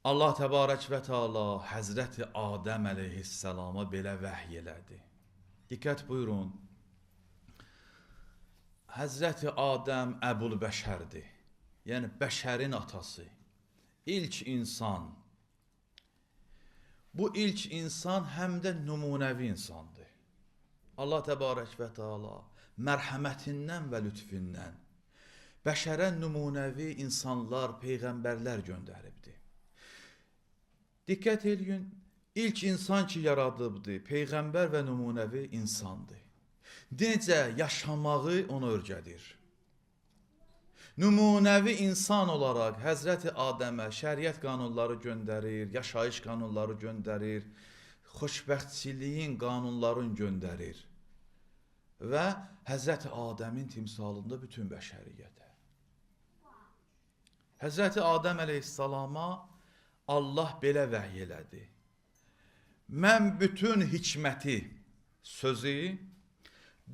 Allah təbarək və Teala Həzrəti Adəm əleyhissalama belə vəhy elədi. Diqqət buyurun. Həzrəti Adəm Əbul Bəşərdir. Yəni bəşərin atası. İlk insan. Bu ilk insan həm də nümunəvi insandır. Allah təbarək və Teala mərhəmətindən və lütfündən bəşərə nümunəvi insanlar, peyğəmbərlər göndəribdir. Diqqət eləyin, ilk insan ki yaradıbdır, peyğəmbər və nümunəvi insandır. Necə yaşamağı onu öyrədir. Nümunəvi insan olaraq Həzrəti Adəmə şəriət qanunları göndərir, yaşayış qanunları göndərir, xoşbəxtçiliyin qanunlarını göndərir və Həzrəti Adəmin timsalında bütün bəşəriyyətə. Həzrəti Adəm əleyhissalama Allah belə vəhy elədi. Mən bütün hikməti, sözü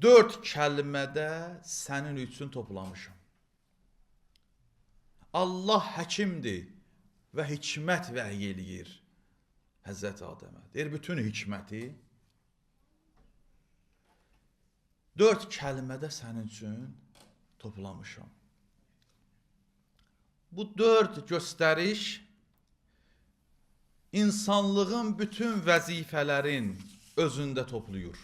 4 kəlmədə sənin üçün toplamışam. Allah həkimdir və hikmət vəhy eləyir Həzrəti Adəmə. Deyir, bütün hikməti 4 kəlmədə sənin üçün toplamışam. Bu 4 göstəriş insanlığın bütün vəzifələrin özündə toplayır.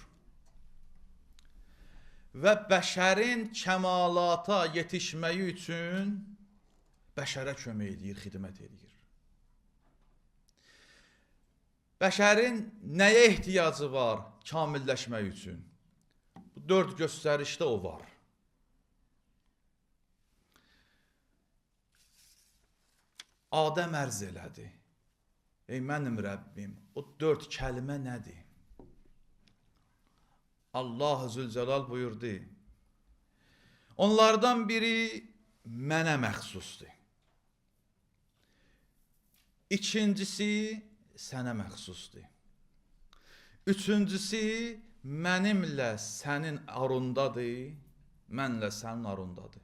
Və bəşərin kəmalata yetişməyi üçün bəşərə kömək edir, xidmət edir. Bəşərin nəyə ehtiyacı var kamilləşmək üçün? Bu 4 göstərişdə o var. Adəm ərz elədi. Ey mənim Rəbbim, o 4 kəlmə nədir? Allah Zülcəlal buyurdu. Onlardan biri mənə məxsusdur. İkincisi sənə məxsusdur. Üçüncüsü mənimlə sənin arundadır, mənlə sənin arundadır.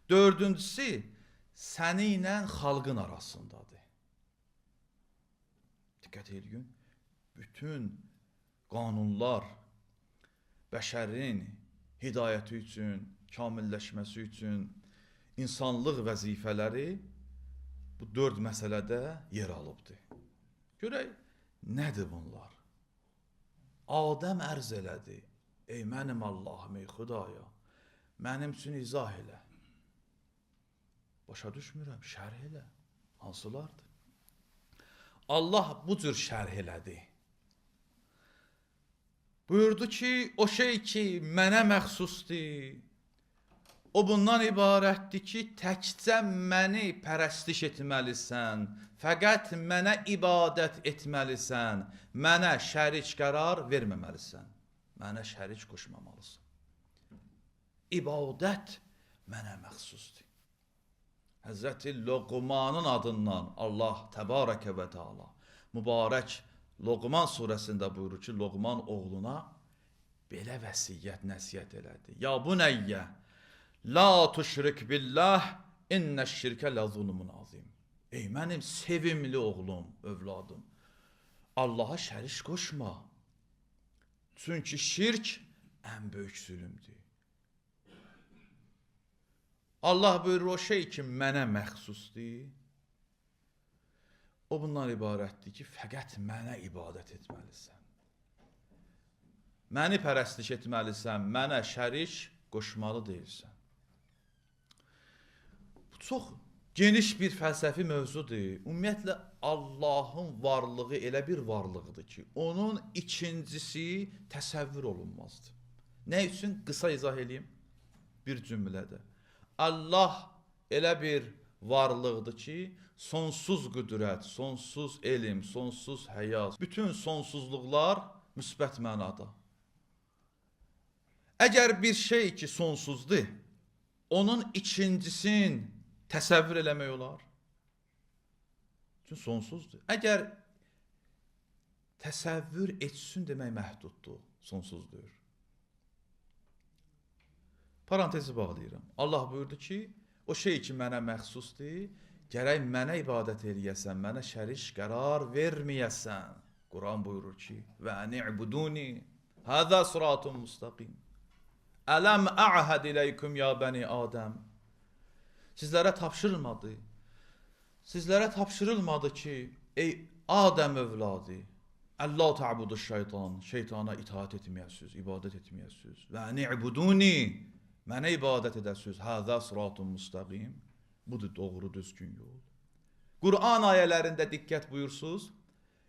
Dördüncüsü səni ilə xalqın arasındadır. Diqqət edin, bütün qanunlar bəşərin hidayəti üçün, kamilləşməsi üçün insanlıq vəzifələri bu 4 məsələdə yer alıbdır. Görək, nədir bunlar? Adəm ərz elədi. Ey mənim Allahım, ey Xudaya, mənim üçün izah elə. Başa düşmürəm, şərh elə. Hansılardır? Allah bu cür şərh elədi. Buyurdu ki, o şey ki mənə məxsusdur, o bundan ibarətdir ki, təkcə məni pərəstiş etməlisən, fəqət mənə ibadət etməlisən, mənə şərik qərar verməməlisən, mənə şərik qoşmamalısan. İbadət mənə məxsusdur. Həzrəti Loğmanın adından Allah təbarəkə və Teala mübarək Loğman surəsində buyurur ki, Loğman oğluna belə vəsiyyət, nəsiyyət elədi. Ya bunəyyə, la tuşrik billah, innəşşirkə ləzulmun azim. Ey mənim sevimli oğlum, övladım, Allaha şərik qoşma. Çünki şirk ən böyük zülümdür. Allah buyurur, o şey ki mənə məxsusdur, o bundan ibarətdir ki, fəqət mənə ibadət etməlisən. Məni pərəstiş etməlisən, mənə şərik qoşmalı deyilsən. Bu çox geniş bir fəlsəfi mövzudur. Ümumiyyətlə, Allahın varlığı elə bir varlıqdır ki, onun ikincisi təsəvvür olunmazdır. Nə üçün? Qısa izah edeyim bir cümlədə. Allah elə bir varlıqdır ki, sonsuz qüdrət, sonsuz elm, sonsuz həyat, bütün sonsuzluqlar müsbət mənada. Əgər bir şey ki sonsuzdur, onun ikincisini təsəvvür eləmək olar. Çünki sonsuzdur. Əgər təsəvvür etsin demək məhduddur, sonsuzdur. Parantezi bağlayıram. Allah buyurdu ki, o şey ki mənə məxsusdur, gərək mənə ibadət eləyəsən, mənə şərik qərar verməyəsən. Quran buyurur ki, və ni'buduni, həzə sıratun müstəqim. Ələm a'həd iləykum ya bəni Adəm. Sizlərə tapşırılmadı ki, ey Adəm övladı, Allah ta'budu şeytan, şeytana itaat etməyəsiniz, ibadət etməyəsiniz. Və ni'buduni, mənə ibadət edəsiniz. Həzə sıratun müstəqim. Budur doğru düzgün yol. Quran ayələrində diqqət buyursuz,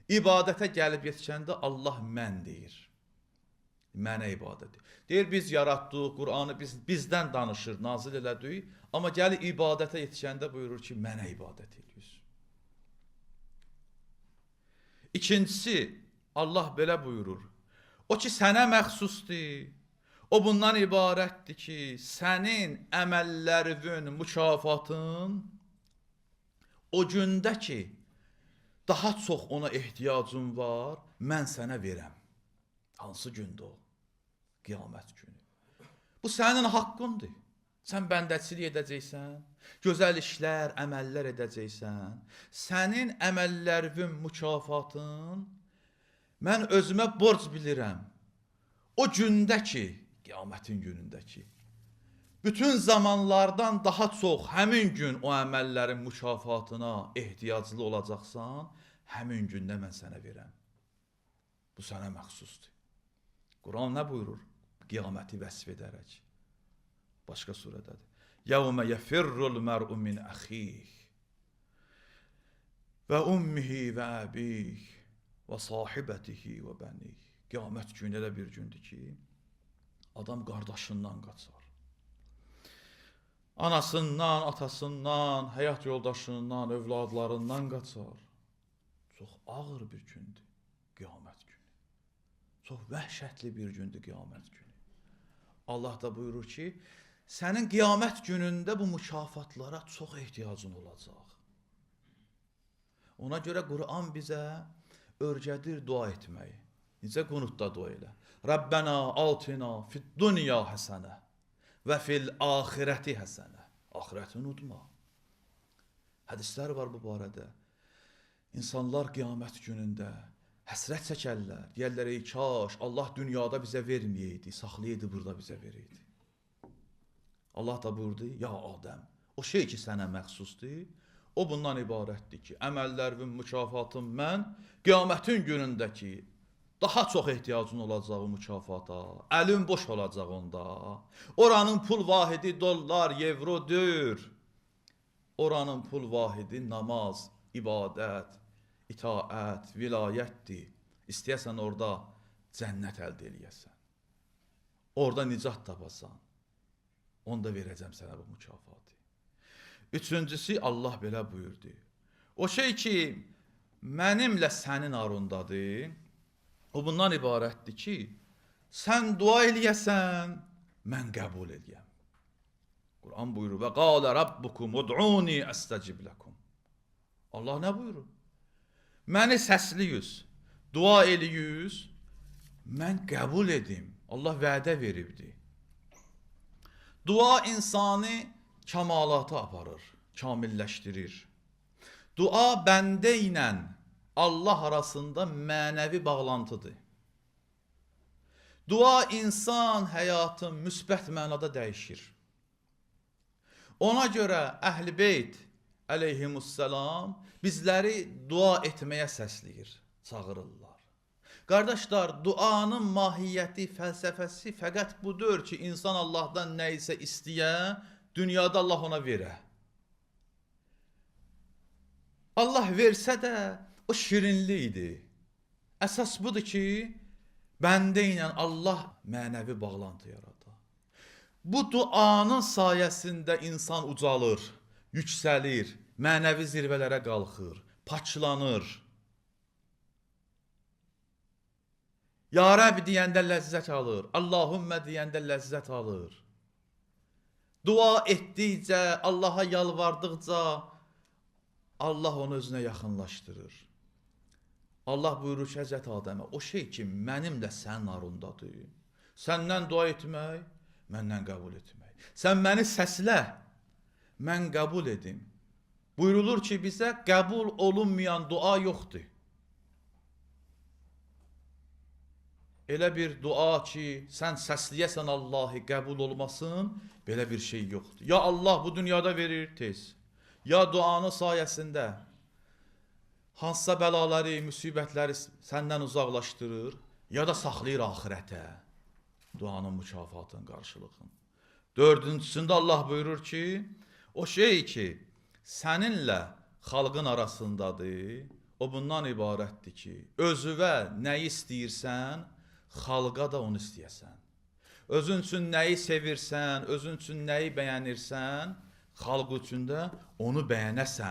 ibadətə gəlib yetişəndə Allah mən deyir. Mənə ibadət. Deyir biz yaratdıq, Quranı bizdən danışır, nazil elədik, amma gəlir ibadətə yetişəndə buyurur ki, mənə ibadət edirsiniz. İkincisi, Allah belə buyurur. O ki, sənə məxsusdur. O bundan ibarətdir ki, sənin əməllərin, mükafatın o gündə ki, daha çox ona ehtiyacın var, mən sənə verəm. Hansı gündə o? Qiyamət günü. Bu sənin haqqındır. Sən bəndəçilik edəcəksən, gözəl işlər, əməllər edəcəksən. Sənin əməllərin, mükafatın mən özümə borc bilirəm. O gündə ki, qiyamətin günündə ki, bütün zamanlardan daha çox həmin gün o əməllərin mükafatına ehtiyaclı olacaqsan, həmin gündə mən sənə verəm. Bu sənə məxsusdur. Quran nə buyurur? Qiyaməti vəsf edərək. Başqa surədədir. Yəvmə yəfirrul mər'u min əxih və ummihi və əbih və sahibətihi və bənih. Qiyamət günü elə bir gündür ki, adam qardaşından qaçar. Anasından, atasından, həyat yoldaşından, övladlarından qaçar. Çox ağır bir gündür qiyamət günü. Çox vəhşətli bir gündür qiyamət günü. Allah da buyurur ki, sənin qiyamət günündə bu mükafatlara çox ehtiyacın olacaq. Ona görə Quran bizə örgədir dua etməyi. Necə qunutda dua elə. Rabbena atina fid dunya həsənə və fil axirəti həsənə. Axirəti unutma. Hədislər var bu barədə. İnsanlar qiyamət günündə həsrət çəkərlər. Deyərlər, ey kaş, Allah dünyada bizə verməyəydi, saxlayaydı, burada bizə verəydi. Allah da buyurdu, ya Adəm, o şey ki sənə məxsusdur, o bundan ibarətdir ki, əməllərin, mükafatın mən qiyamətin günündəki daha çox ehtiyacın olacaq o mükafata, əlin boş olacaq onda. Oranın pul vahidi dollar, evrodur. Oranın pul vahidi namaz, ibadət, itaət, vilayətdir. İstəyəsən orada cənnət əldə eləyəsən. Orada nicat tapasan. Onda verəcəm sənə bu mükafatı. Üçüncüsü, Allah belə buyurdu. O şey ki, mənimlə sənin arundadır, o bundan ibarətdir ki, sən dua eləyəsən, mən qəbul eləyəm. Quran buyurur, və qalə rabbukum ud'uni əstəcib ləkum. Allah nə buyurur? Məni səsliyiz, dua eləyiz, mən qəbul edim. Allah vədə veribdir. Dua insanı kəmalata aparır, kamilləşdirir. Dua bəndə ilə Allah arasında mənəvi bağlantıdır. Dua insan həyatın müsbət mənada dəyişir. Ona görə Əhl-i Beyt əleyhimussalam bizləri dua etməyə səsləyir, çağırırlar. Qardaşlar, duanın mahiyyəti, fəlsəfəsi fəqət budur ki, insan Allahdan nə isə istəyə, dünyada Allah ona verə. Allah versə də o şirinlikdir. Əsas budur ki, bəndə ilə Allah mənəvi bağlantı yaradır. Bu duanın sayəsində insan ucalır, yüksəlir, mənəvi zirvələrə qalxır, paçlanır. Ya Rəbb deyəndə ləzzət alır, Allahümmə deyəndə ləzzət alır. Dua etdikcə, Allaha yalvardıqca Allah onu özünə yaxınlaşdırır. Allah buyurur ki, Həzrət Adəmə, o şey ki, mənimlə sənin arundadır. Səndən dua etmək, məndən qəbul etmək. Sən məni səslə, mən qəbul edim. Buyurulur ki bizə qəbul olunmayan dua yoxdur. Elə bir dua ki, sən səsləyəsən Allahı qəbul olmasın, belə bir şey yoxdur. Ya Allah bu dünyada verir tez, ya duanın sayəsində hansısa bəlaları, müsibətləri səndən uzaqlaşdırır, ya da saxlayır axirətə duanın mükafatının qarşılığını. Dördüncüsündə Allah buyurur ki, o şey ki, səninlə xalqın arasındadır, o bundan ibarətdir ki, özüvə nəyi istəyirsən, xalqa da onu istəyəsən. Özün üçün nəyi sevirsən, özün üçün nəyi bəyənirsən, xalq üçün də onu bəyənəsən.